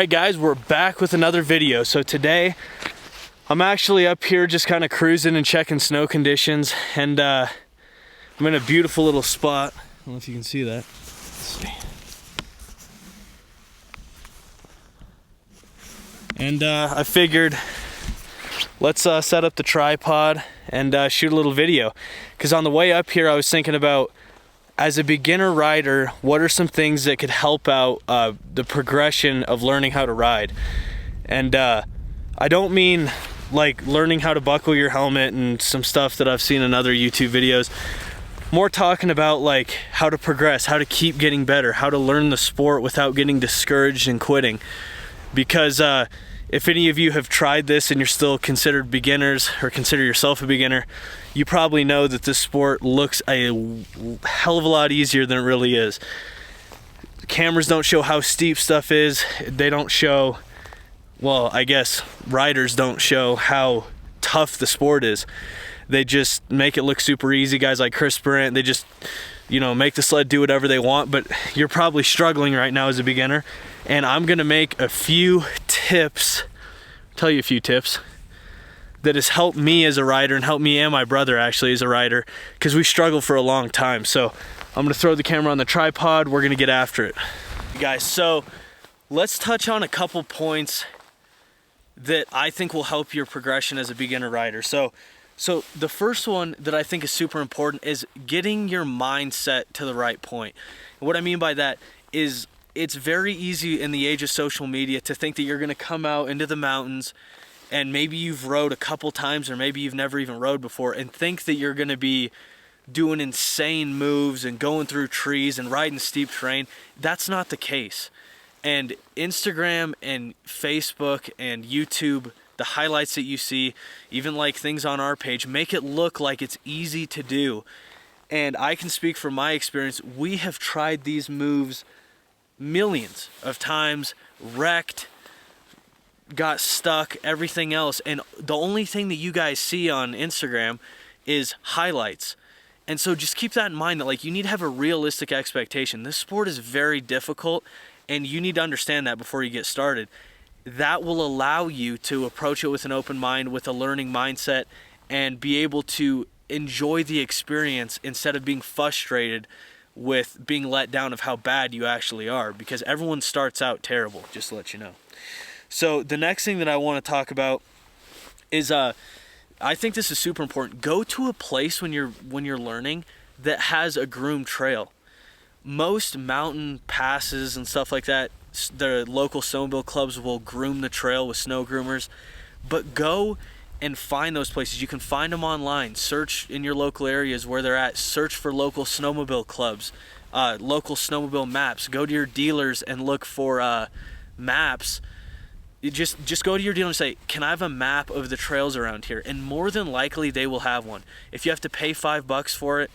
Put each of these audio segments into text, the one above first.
Alright guys, we're back with another video. So today I'm actually up here just kind of cruising and checking snow conditions, and I'm in a beautiful little spot. I don't know if you can see that. Let's see. And I figured let's set up the tripod and shoot a little video, because on the way up here I was thinking about, as a beginner rider, what are some things that could help out the progression of learning how to ride? And I don't mean like learning how to buckle your helmet and some stuff that I've seen in other YouTube videos. More talking about like how to progress, how to keep getting better, how to learn the sport without getting discouraged and quitting. Because if any of you have tried this and you're still considered beginners or consider yourself a beginner, you probably know that this sport looks a hell of a lot easier than it really is. Cameras don't show how steep stuff is. They don't show, well, I guess riders don't show how tough the sport is. They just make it look super easy. Guys like Chris Brandt, they just, you know, make the sled do whatever they want, but you're probably struggling right now as a beginner. And I'm gonna make a few tips, tell you a few tips that has helped me as a rider, and helped me and my brother actually as a rider, because we struggled for a long time. So I'm gonna throw the camera on the tripod, we're gonna get after it. Guys, so let's touch on a couple points that I think will help your progression as a beginner rider. So the first one that I think is super important is getting your mindset to the right point. And what I mean by that is, it's very easy in the age of social media to think that you're gonna come out into the mountains, and maybe you've rode a couple times, or maybe you've never even rode before, and think that you're gonna be doing insane moves and going through trees and riding steep terrain. That's not the case. And Instagram and Facebook and YouTube, the highlights that you see, even like things on our page, make it look like it's easy to do. And I can speak from my experience. We have tried these moves millions of times, wrecked, got stuck, everything else, and the only thing that you guys see on Instagram is highlights. And so just keep that in mind, that like you need to have a realistic expectation. This sport is very difficult, and you need to understand that before you get started. That will allow you to approach it with an open mind, with a learning mindset, and be able to enjoy the experience instead of being frustrated with being let down of how bad you actually are, because everyone starts out terrible, just to let you know. So the next thing that I want to talk about is I think this is super important. Go to a place when you're learning that has a groomed trail. Most mountain passes and stuff like that, the local snowmobile clubs will groom the trail with snow groomers, but go and find those places. You can find them online. Search in your local areas where they're at. Search for local snowmobile clubs, local snowmobile maps. Go to your dealers and look for maps. You just go to your dealer and say, can I have a map of the trails around here? And more than likely they will have one. If you have to pay $5 for it,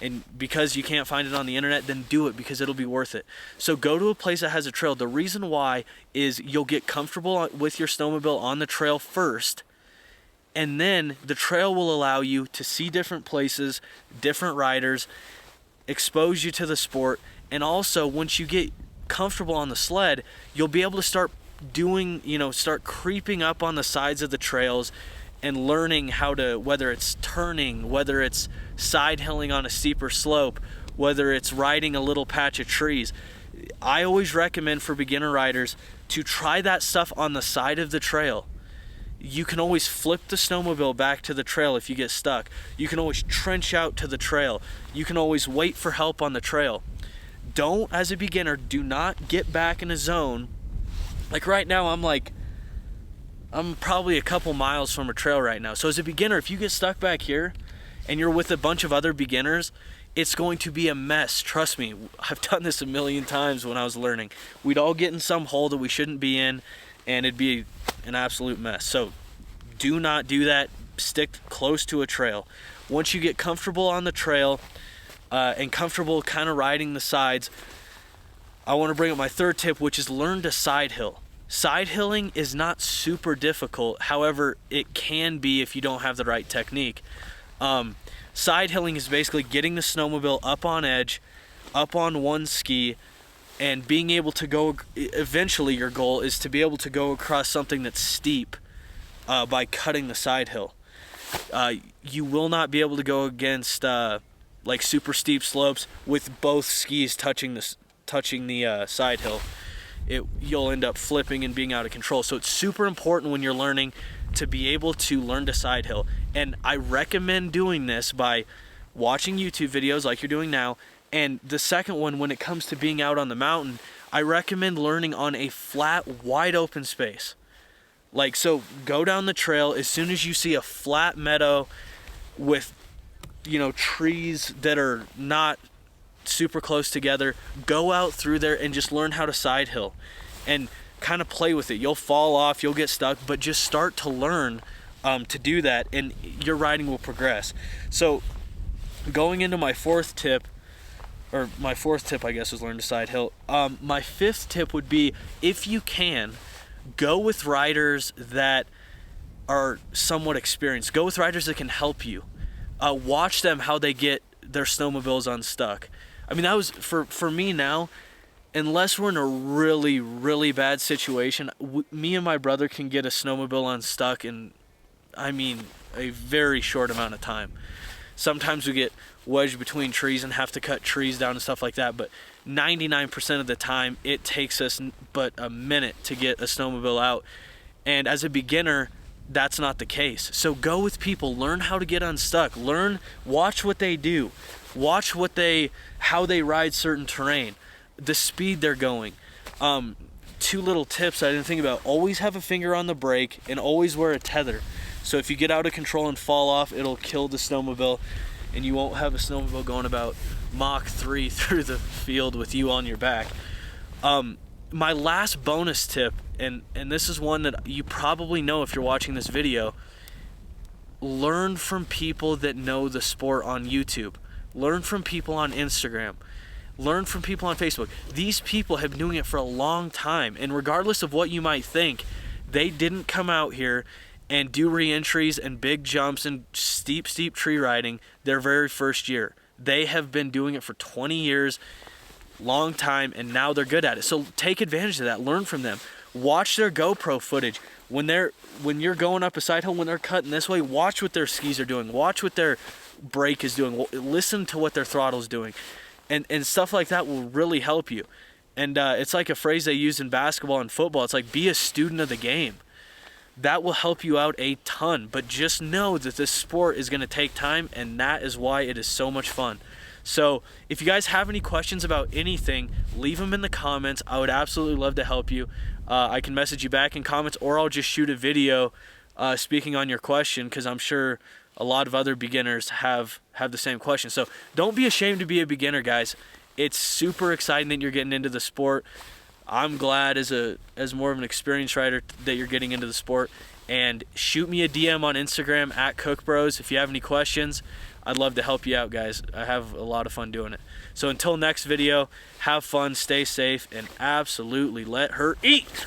and because you can't find it on the internet, then do it, because it'll be worth it. So go to a place that has a trail. The reason why is you'll get comfortable with your snowmobile on the trail first, and then the trail will allow you to see different places, different riders, expose you to the sport. And also, once you get comfortable on the sled, you'll be able to start creeping up on the sides of the trails and learning how to, whether it's turning, whether it's side hilling on a steeper slope, whether it's riding a little patch of trees. I always recommend for beginner riders to try that stuff on the side of the trail. You can always flip the snowmobile back to the trail if you get stuck. You can always trench out to the trail. You can always wait for help on the trail. Don't, as a beginner, do not get back in a zone. Like right now, I'm probably a couple miles from a trail right now. So as a beginner, if you get stuck back here and you're with a bunch of other beginners, it's going to be a mess. Trust me, I've done this a million times when I was learning. We'd all get in some hole that we shouldn't be in, and it'd be an absolute mess. So do not do that. Stick close to a trail. Once you get comfortable on the trail and comfortable kind of riding the sides, I want to bring up my third tip, which is learn to side hill. Side hilling is not super difficult. However, it can be if you don't have the right technique. Side hilling is basically getting the snowmobile up on edge, up on one ski, and being able to go, eventually your goal is to be able to go across something that's steep by cutting the side hill. You will not be able to go against like super steep slopes with both skis touching the side hill. You'll end up flipping and being out of control. So it's super important when you're learning to be able to learn to side hill. And I recommend doing this by watching YouTube videos like you're doing now. And the second one, when it comes to being out on the mountain, I recommend learning on a flat, wide open space. Like, so go down the trail as soon as you see a flat meadow with, you know, trees that are not super close together, go out through there and just learn how to side hill and kind of play with it. You'll fall off, you'll get stuck, but just start to learn to do that, and your riding will progress. So going into my fourth tip, I guess, is learn to side hill. My fifth tip would be, if you can, go with riders that are somewhat experienced. Go with riders that can help you. Watch them, how they get their snowmobiles unstuck. I mean, that was, for me now, unless we're in a really, really bad situation, me and my brother can get a snowmobile unstuck in, I mean, a very short amount of time. Sometimes we get wedged between trees and have to cut trees down and stuff like that, but 99% of the time it takes us but a minute to get a snowmobile out. And as a beginner, that's not the case. So go with people, learn how to get unstuck, watch what they do, watch how they ride certain terrain, the speed they're going. Two little tips I didn't think about: always have a finger on the brake and always wear a tether. So if you get out of control and fall off, it'll kill the snowmobile, and you won't have a snowmobile going about Mach 3 through the field with you on your back. My last bonus tip, and this is one that you probably know if you're watching this video: learn from people that know the sport on YouTube. Learn from people on Instagram. Learn from people on Facebook. These people have been doing it for a long time, and regardless of what you might think, they didn't come out here and do re-entries and big jumps and steep tree riding their very first year. They have been doing it for 20 years, long time, and now they're good at it. So take advantage of that. Learn from them. Watch their GoPro footage. When you're going up a side hill, when they're cutting this way, watch what their skis are doing. Watch what their brake is doing. Listen to what their throttle is doing. And stuff like that will really help you. And it's like a phrase they use in basketball and football. It's like, be a student of the game. That will help you out a ton. But just know that this sport is going to take time, and that is why it is so much fun. So if you guys have any questions about anything, leave them in the comments. I would absolutely love to help you. I can message you back in comments, or I'll just shoot a video speaking on your question, because I'm sure a lot of other beginners have the same question. So don't be ashamed to be a beginner, guys. It's super exciting that you're getting into the sport. I'm glad as more of an experienced rider that you're getting into the sport. And shoot me a DM on Instagram at CookBros if you have any questions. I'd love to help you out, guys. I have a lot of fun doing it. So until next video, have fun, stay safe, and absolutely let her eat.